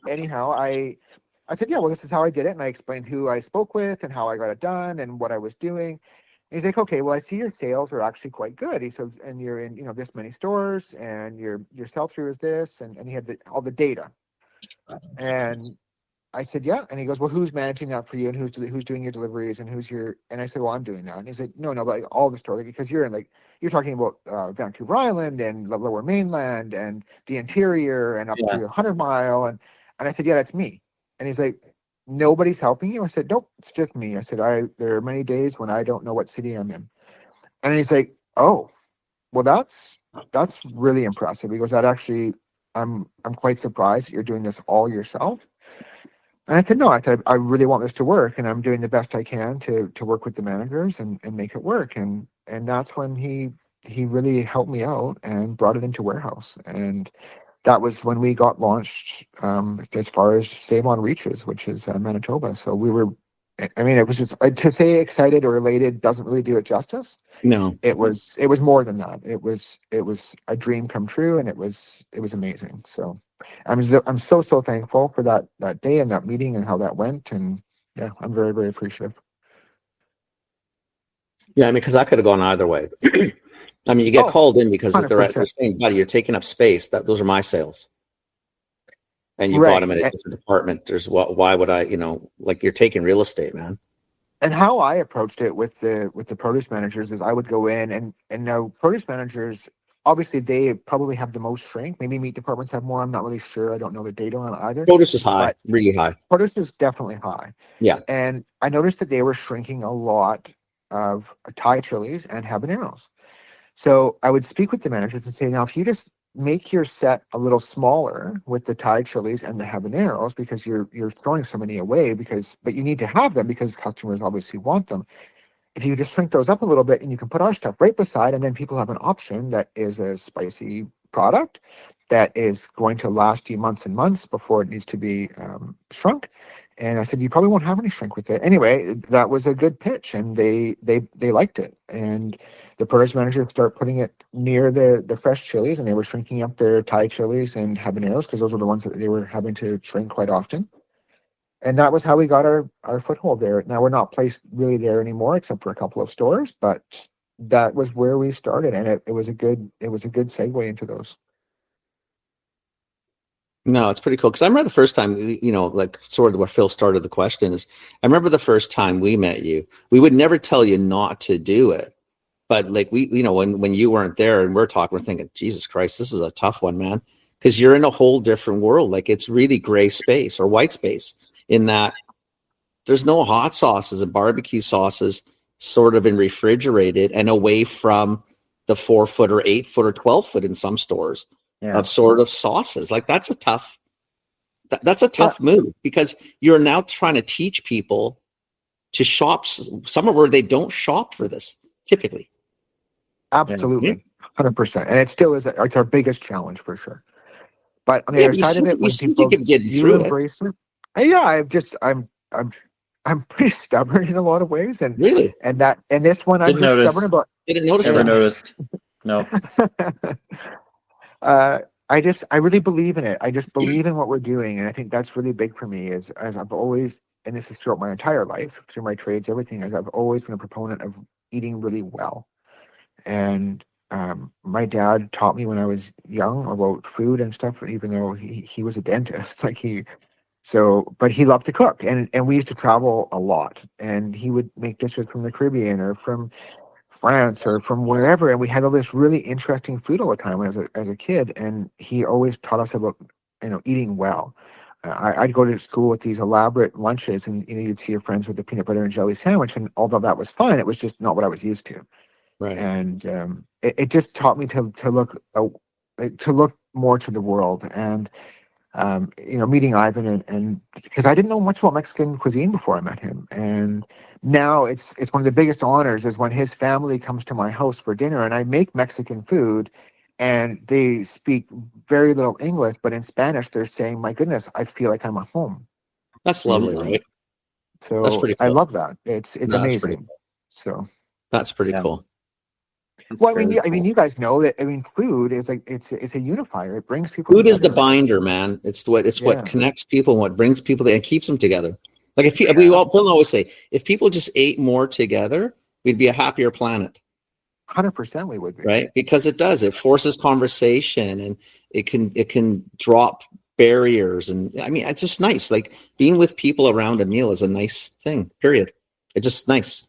anyhow, I said, yeah, well, this is how I did it, and I explained who I spoke with and how I got it done and what I was doing. And he's like, okay, well, I see your sales are actually quite good. He says, and you're in, this many stores, and your sell through is this, and he had all the data. And I said, yeah. And he goes, well, who's managing that for you, and who's doing your deliveries, and who's your? And I said, well, I'm doing that. And he said, no, but like, all the stores, because you're talking about Vancouver Island and the Lower Mainland and the interior and up Yeah. to 100 Mile, and I said, yeah, that's me. And he's like, nobody's helping you. I said, nope, it's just me. I said, there are many days when I don't know what city I'm in. And he's like, oh, well, that's really impressive. He goes, that actually, I'm quite surprised that you're doing this all yourself. And I said, no, I really want this to work, and I'm doing the best I can to work with the managers and make it work. And that's when he really helped me out and brought it into warehouse. And that was when we got launched, as far as Save On reaches, which is Manitoba. So we were, I mean, it was just, to say excited or elated doesn't really do it justice. No. It was more than that. It was a dream come true, and it was amazing. So I'm so thankful for that day and that meeting and how that went. And yeah, I'm very, very appreciative. Yeah, I mean, because I could have gone either way. I mean, you get Oh, called in because they're 100%. saying, buddy, you're taking up space. Those are my sales. And you bought Right. them in a different department. Why would I, like you're taking real estate, man. And how I approached it with the produce managers is I would go in and now produce managers, obviously they probably have the most shrink. Maybe meat departments have more. I'm not really sure. I don't know the data on either. Produce is high, But really high. produce is definitely high. Yeah. And I noticed that they were shrinking a lot of Thai chilies and habaneros. So I would speak with the managers and say, now, if you just make your set a little smaller with the Thai chilies and the habaneros, because you're throwing so many away, but you need to have them because customers obviously want them. If you just shrink those up a little bit, and you can put our stuff right beside, and then people have an option that is a spicy product that is going to last you months and months before it needs to be shrunk. And I said, you probably won't have any shrink with it. Anyway, that was a good pitch, and they liked it. And the produce managers start putting it near the fresh chilies, and they were shrinking up their Thai chilies and habaneros because those were the ones that they were having to shrink quite often. And that was how we got our foothold there. Now we're not placed really there anymore, except for a couple of stores, but that was where we started, and it was a good segue into those. No, it's pretty cool. Because I remember the first time, like sort of where Phil started the question is, I remember the first time we met you, we would never tell you not to do it. But like when you weren't there and we're talking, we're thinking, Jesus Christ, this is a tough one, man. Because you're in a whole different world. Like it's really gray space or white space in that there's no hot sauces and barbecue sauces sort of in refrigerated and away from the 4-foot or 8-foot or 12-foot in some stores. Yeah. Of sort of sauces. Like that's a tough move because you're now trying to teach people to shop somewhere where they don't shop for this typically. Absolutely, 100%, and it still is. It's our biggest challenge for sure. But on the other side of it, when people do embrace it, yeah, I'm pretty stubborn in a lot of ways, and really, and this one I'm just stubborn about. Didn't notice. Never noticed. No. I really believe in it. I just believe in what we're doing, and I think that's really big for me. As I've always, and this is throughout my entire life, through my trades, everything, as I've always been a proponent of eating really well. And my dad taught me when I was young about food and stuff. Even though he was a dentist, but he loved to cook, and we used to travel a lot, and he would make dishes from the Caribbean or from France or from wherever, and we had all this really interesting food all the time as a kid, and he always taught us about eating well. I'd go to school with these elaborate lunches, and you'd see your friends with the peanut butter and jelly sandwich, and although that was fun, it was just not what I was used to. Right. And it just taught me to look more to the world, and meeting Ivan, and because I didn't know much about Mexican cuisine before I met him, and now it's one of the biggest honors is when his family comes to my house for dinner, and I make Mexican food, and they speak very little English, but in Spanish they're saying, "My goodness, I feel like I'm at home." That's lovely, right? That's So pretty I cool. love that. It's No, that's pretty amazing. cool. So That's pretty Yeah. cool. That's well, very I mean, cool. you guys know that. I mean, food is like it's a unifier. It brings people Food is the together. binder, man. It's what Yeah, connects people and what brings people there and keeps them together. Like if we yeah, all Phil always say, if people just ate more together, we'd be a happier planet, 100% we would be. right? Because it does. It forces conversation and it can drop barriers. And I mean, it's just nice. Like being with people around a meal is a nice thing. Period. It's just nice.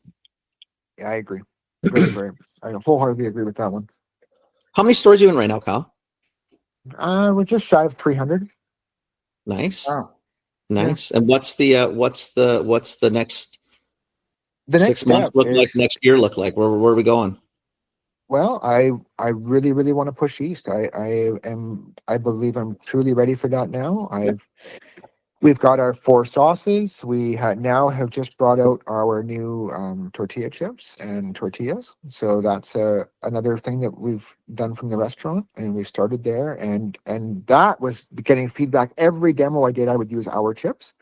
Yeah, I agree. Very, very. I wholeheartedly agree with that one. How many stores are you in right now, Kyle? We're just shy of 300. Nice, Wow. nice. And what's the next The next 6 months step look like? is, Next year look like? Where are we going? well, I really, really want to push east. I believe I'm truly ready for that now. Yeah. We've got our 4 sauces. Now have just brought out our new tortilla chips and tortillas. So that's another thing that we've done from the restaurant, and we started there. And that was getting feedback. Every demo I did, I would use our chips,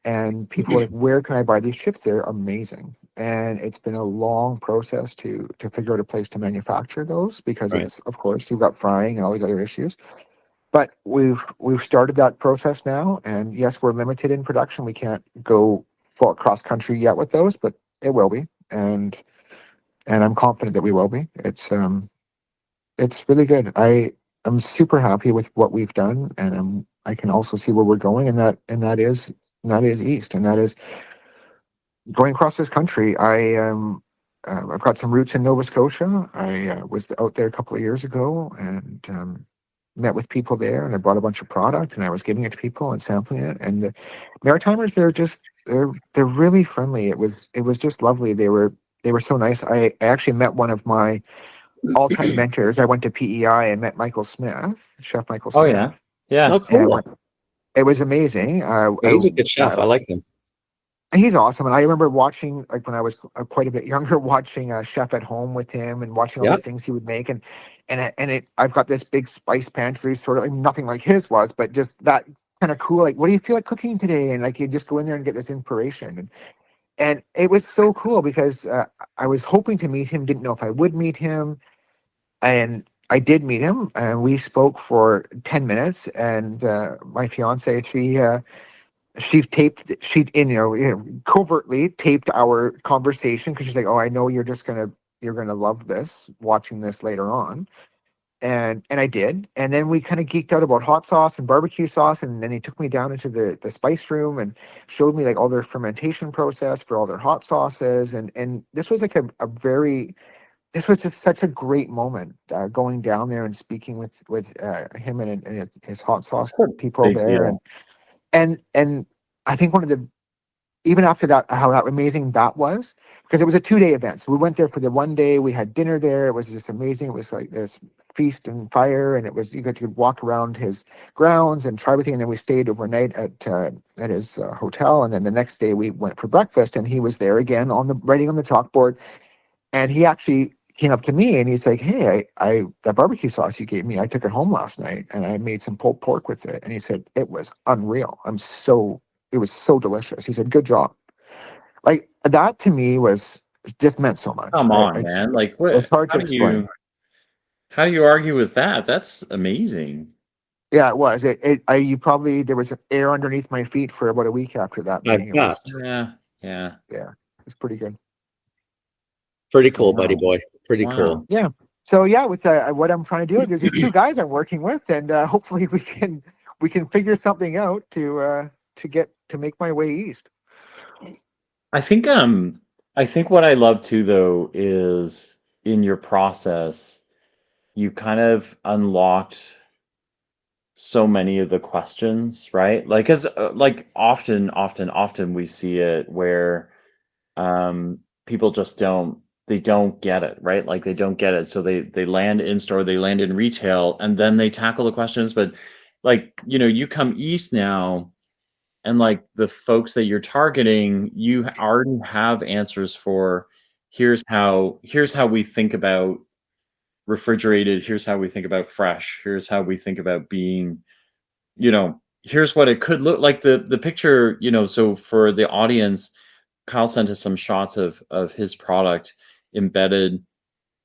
and people were like, "Where can I buy these chips? They're amazing." And it's been a long process to figure out a place to manufacture those, because Right. it's, of course, you've got frying and all these other issues. But we've started that process now, and yes, we're limited in production. We can't go full cross country yet with those, but it will be, and I'm confident that we will be. It's really good. I'm super happy with what we've done, and I can also see where we're going, and that is east, and that is going across this country. I've got some roots in Nova Scotia. I was out there a couple of years ago, and met with people there, and I bought a bunch of product, and I was giving it to people and sampling it. And the Maritimers, they're really friendly. It was just lovely. They were so nice. I actually met one of my all-time mentors. I went to PEI and met Michael Smith, Chef Michael Oh yeah. Smith, Oh, Yeah. and cool. it was amazing. Yeah, he's a good chef. I like him. He's awesome, and I remember watching, like when I was quite a bit younger, watching Chef at Home with him, and watching all Yeah. these things he would make, I've got this big spice pantry, sort of like, nothing like his was, but just that kind of cool. Like, what do you feel like cooking today? And like, you just go in there and get this inspiration, and it was so cool because I was hoping to meet him, didn't know if I would meet him, and I did meet him, and we spoke for 10 minutes, and my fiance, she taped she in covertly taped our conversation, because she's like, "Oh, I know you're gonna love this, watching this later on." And I did, and then we kind of geeked out about hot sauce and barbecue sauce, and then he took me down into the spice room and showed me like all their fermentation process for all their hot sauces, and this was like a very this was just such a great moment, going down there and speaking with him and his hot sauce That's a people big there, deal. and I think one of the even after that, how that amazing that was, because it was a 2-day event. So we went there for the one day. We had dinner there. It was just amazing. It was like this feast and fire, and it was, you got to walk around his grounds and try everything. And then we stayed overnight at his hotel. And then the next day we went for breakfast, and he was there again on the writing on the chalkboard. And he actually came up to me and he's like, "Hey, I that barbecue sauce you gave me, I took it home last night and I made some pulled pork with it." And he said, "It was unreal. It was so delicious." He said, "Good job." Like, that to me was just meant so much. Come on, man. Like It's what hard to explain. how do you argue with that? That's amazing. Yeah, it was. You probably, there was air underneath my feet for about a week after that I meeting. It bet. was, Yeah. Yeah. yeah, it was pretty good. Pretty Oh cool, buddy wow. boy. Pretty Wow. cool. Yeah. So yeah, with what I'm trying to do, there's these 2 guys I'm working with, and hopefully we can figure something out to make my way east. I think what I love too though is in your process you kind of unlocked so many of the questions, right? Like cuz like often we see it where people just don't get it, right? Like they don't get it. So they land in store, they land in retail and then they tackle the questions, but like, you come east now and like the folks that you're targeting, you already have answers for here's how we think about refrigerated, here's how we think about fresh, here's how we think about being, here's what it could look like the picture, so for the audience, Kyle sent us some shots of his product embedded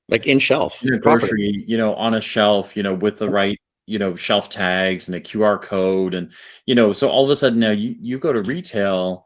Like in shelf in a properly. grocery, on a shelf, with the right, shelf tags and a QR code. And, so all of a sudden now you go to retail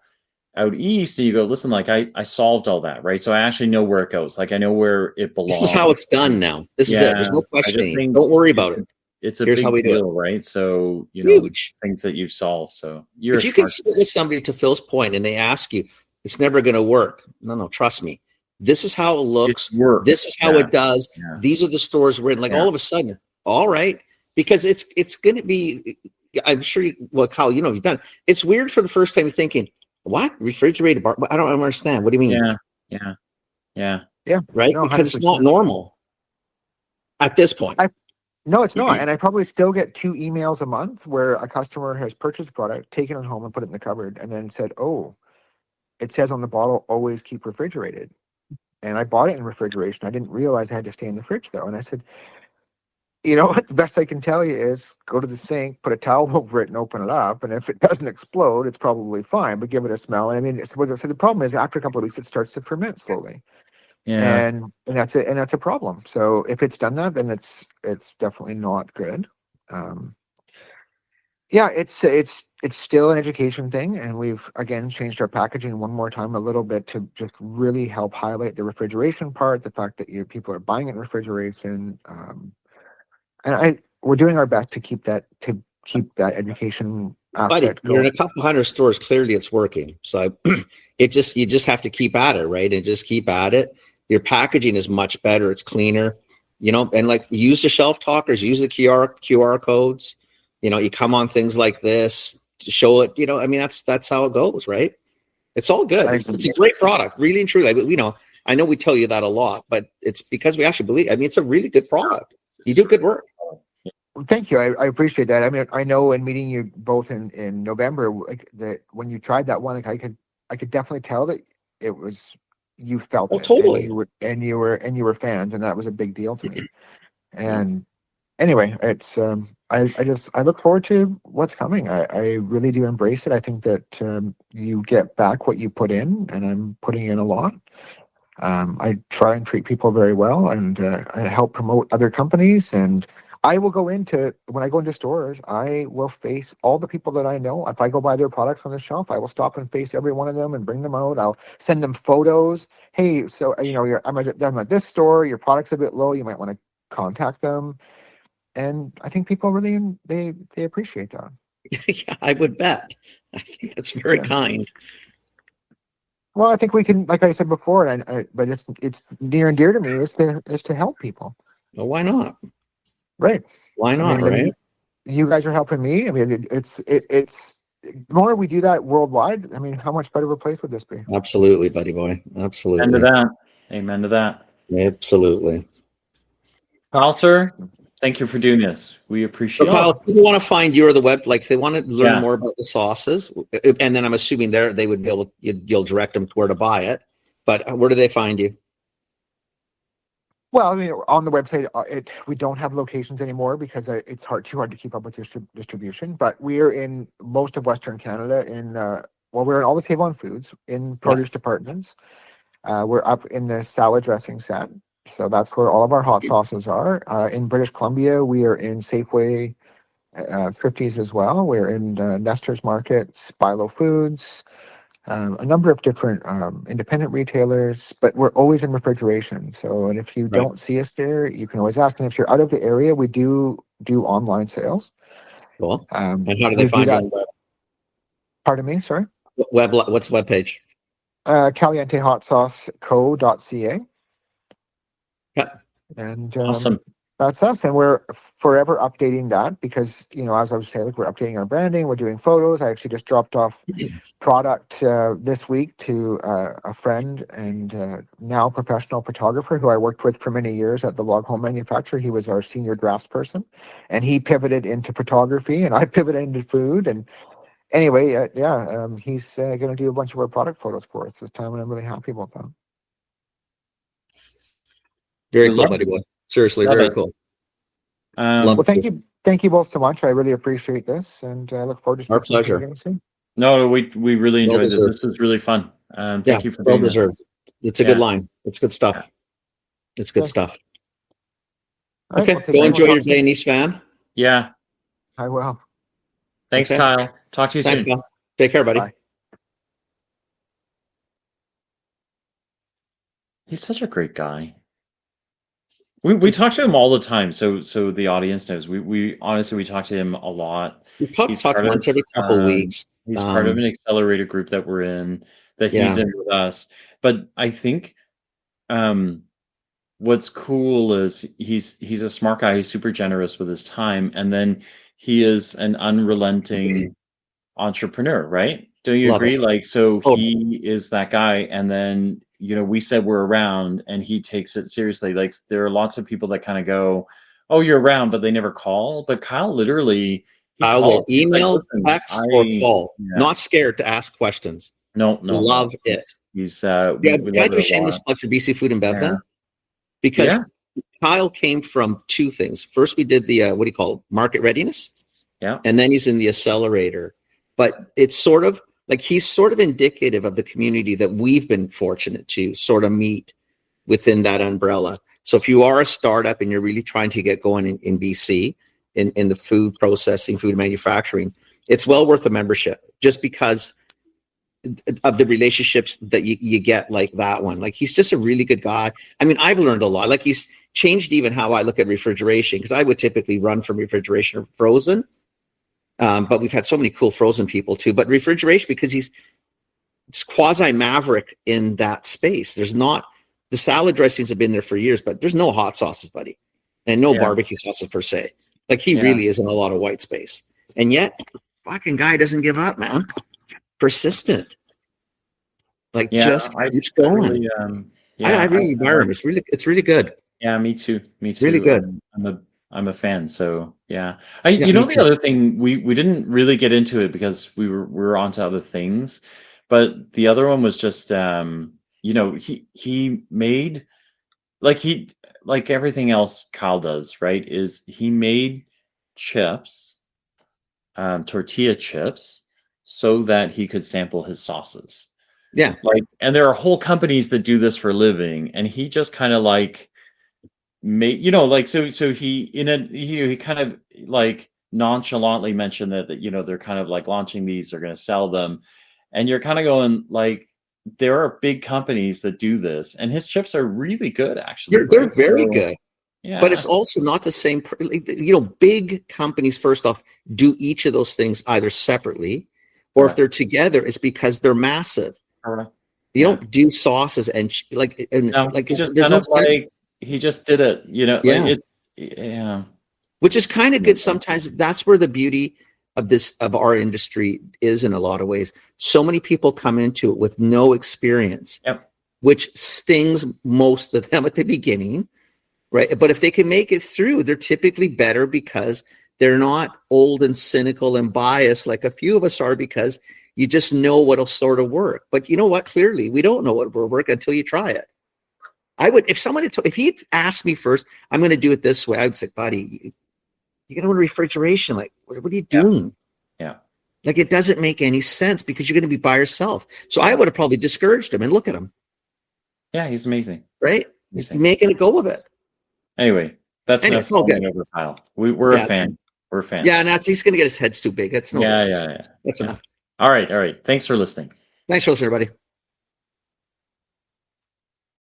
out east and you go, listen, like I solved all that, right? So I actually know where it goes. Like I know where it This is how belongs. it's done now. This is it. Yeah. There's no I just questioning. think Don't worry it's about a, it. it's a Here's how big we do it. deal, right? So, Huge. things that you've solved. So you're If a you can smart sit with somebody, to Phil's point, and they ask you, it's never going to work. No, trust me. This is how it looks. It works. This is how Yeah. it does. Yeah. These are the stores we're in. Like all of a sudden, all right, because it's going to be. I'm sure. Kyle, you've done. It's weird for the first time. You're thinking, what refrigerated bar? I don't understand. What do you mean? Yeah. Right? No, Because it's not 100%. normal at this point. No, it's not. And I probably still get 2 emails a month where a customer has purchased a product, taken it home and put it in the cupboard, and then said, "Oh, it says on the bottle, always keep refrigerated." And I bought it in refrigeration. I didn't realize I had to stay in the fridge though. And I said, you know what? The best I can tell you is go to the sink, put a towel over it, and open it up. And if it doesn't explode, it's probably fine. But give it a smell. And I mean, so the problem is after a couple of weeks, it starts to ferment slowly, Yeah. and that's it. And that's a problem. So if it's done that, then it's definitely not good. Yeah, it's still an education thing, and we've again changed our packaging one more time a little bit to just really help highlight the refrigeration part, the fact that people are buying it in refrigeration, and we're doing our best to keep that education Buddy, aspect you're in going. a couple hundred stores. Clearly, it's working. So you just have to keep at it, right? And just keep at it. Your packaging is much better. It's cleaner, and like use the shelf talkers, use the QR codes. You come on things like this to show it. I mean, that's how it goes, right? It's all good. Thanks. It's a great product, really and truly. I know we tell you that a lot, but it's because we actually believe. I mean, it's a really good product. You do good work. Well, thank you. I appreciate that. I mean, I know in meeting you both in November, like that when you tried that one, like I could definitely tell that it was you felt Oh, it, totally. and you were fans, and that was a big deal to me. And anyway, it's I look forward to what's coming. I really do embrace it. I think that you get back what you put in, and I'm putting in a lot. I try and treat people very well, and I help promote other companies. And I will when I go into stores, I will face all the people that I know. If I go buy their products on the shelf, I will stop and face every one of them and bring them out. I'll send them photos. Hey, so I'm at this store. Your product's a bit low. You might want to contact them. And I think people really they appreciate that. Yeah, I would bet. I think that's very kind. Well, I think we can, like I said before, but it's near and dear to me is to help people. Well, why not? Right. Why not? Right. You guys are helping me. I mean, it's the more we do that worldwide, I mean, how much better of a place would this be? Absolutely, buddy boy. Absolutely. Amen to that. Amen to that. Absolutely. Kyle, sir, thank you for doing this. We appreciate it. Kyle, if people want to find you or the web, like if they want to learn more about the sauces, and then I'm assuming they would be able, you'll direct them to where to buy it. But where do they find you? Well, I mean, on the website, we don't have locations anymore because it's too hard to keep up with distribution. But we're in most of Western Canada. We're in all the Table and Foods in produce departments. We're up in the salad dressing set, so that's where all of our hot sauces are. In British Columbia, we are in Safeway, Thrifties as well. We're in Nestor's Markets, Bilo Foods. A number of different independent retailers, but we're always in refrigeration. So, and if you don't see us there, you can always ask. And if you're out of the area, we do online sales. Cool. And how do they find you on web? Pardon me, sorry? What's the web page? Caliente Hot Sauce Co.ca. Yeah. And awesome. That's us, and we're forever updating that because, as I was saying, we're updating our branding, we're doing photos. I actually just dropped off product this week to a friend and now professional photographer who I worked with for many years at the log home manufacturer. He was our senior draftsperson, and he pivoted into photography, and I pivoted into food. And anyway, he's going to do a bunch of our product photos for us this time, and I'm really happy about that. Very cool, buddy boy. Seriously, very cool. Well, thank you both so much. I really appreciate this, and I look forward to speaking to you again soon. No, we really enjoyed it. This is really fun. Yeah, Thank you for well doing that. deserved. It's a good Yeah. line. It's good stuff. Yeah. It's good Okay. stuff. All right, Okay, well, take go care. enjoy We'll your talk day soon. in East Van. Yeah. I will. Thanks, Okay. Kyle. Talk to you Thanks, soon. Kyle. Take care, buddy. Bye. He's such a great guy. We talk to him all the time, so the audience knows. We honestly we talk to him a lot. We He's talk part of once every couple weeks. he's part of an accelerator group that we're in, that he's Yeah. in with us. But I think um, what's cool is he's a smart guy. He's super generous with his time, and then he is an unrelenting entrepreneur, right? Don't you Love it. agree? Like, so Oh, he is that guy, and then we said we're around, and he takes it seriously. Like, there are lots of people that kind of go, "Oh, you're around," but they never call. But Kyle literally, he I will calls. He's like, email, "Listen, text, or call. yeah, Not scared to ask questions. no. Love it. We Yeah, we can I love do it a a shameless lot. plug for BC Food and Bev Yeah, then? Because yeah, Kyle came from two things. First, we did the what do you call it? Market readiness, yeah, and then he's in the accelerator. But it's sort of like he's sort of indicative of the community that we've been fortunate to sort of meet within that umbrella. So if you are a startup and you're really trying to get going in BC in the food processing, food manufacturing, it's well worth a membership just because of the relationships that you get, like that one. Like, he's just a really good guy. I mean, I've learned a lot. Like, he's changed even how I look at refrigeration, because I would typically run from refrigeration or frozen. But we've had so many cool frozen people too. But refrigeration, because he's quasi maverick in that space. There's not, the salad dressings have been there for years, but there's no hot sauces, buddy, and no yeah, barbecue sauces per se. Like, he yeah, really is in a lot of white space, and yet fucking guy doesn't give up, man. Persistent, like, yeah. just keeps I going. really, I yeah, really I admire like. him. It's really good. Yeah, me too. Me Really too. good. I'm a fan. So yeah. Yeah, me The too. other thing, we didn't really get into it because we were onto other things, but the other one was just he made, like, like everything else Kyle does, right? Is he made chips, tortilla chips, so that he could sample his sauces. Yeah, Like, and there are whole companies that do this for a living, and he just kind of like made, like, so he in a he kind of like nonchalantly mentioned that they're kind of like launching these, they're going to sell them, and you're kind of going like, there are big companies that do this, and his chips are really good, actually, they're right? very So good. But yeah, it's also not the same. Big companies, first off, do each of those things either separately, or if correct, they're together, it's because they're massive. correct. You Yeah, don't do sauces no, he just there's kind no of sense. like, he just did it, like Yeah, it's, yeah, which is kind of good sometimes. That's where the beauty of our industry is in a lot of ways. So many people come into it with no experience, yep, which stings most of them at the beginning. Right. But if they can make it through, they're typically better because they're not old and cynical and biased like a few of us are, because you just know what'll sort of work. But you know what? Clearly, we don't know what will work until you try it. I would, if someone if he asked me first, I'm going to do it this way, I would say, buddy, you're going to want refrigeration. Like, what are you yeah, doing? yeah, Like, it doesn't make any sense because you're going to be by yourself. So I would have probably discouraged him, and look at him, yeah, he's amazing, right? He's amazing. making a go of it. Anyway, that's Anyway, enough it's all good. fawning over Kyle. We're a Yeah. fan. We're Yeah. fans. And he's going to get his head's too big. That's no Yeah, worries. yeah, yeah, That's yeah. enough. All right, all right. Thanks for listening. Thanks for listening, everybody.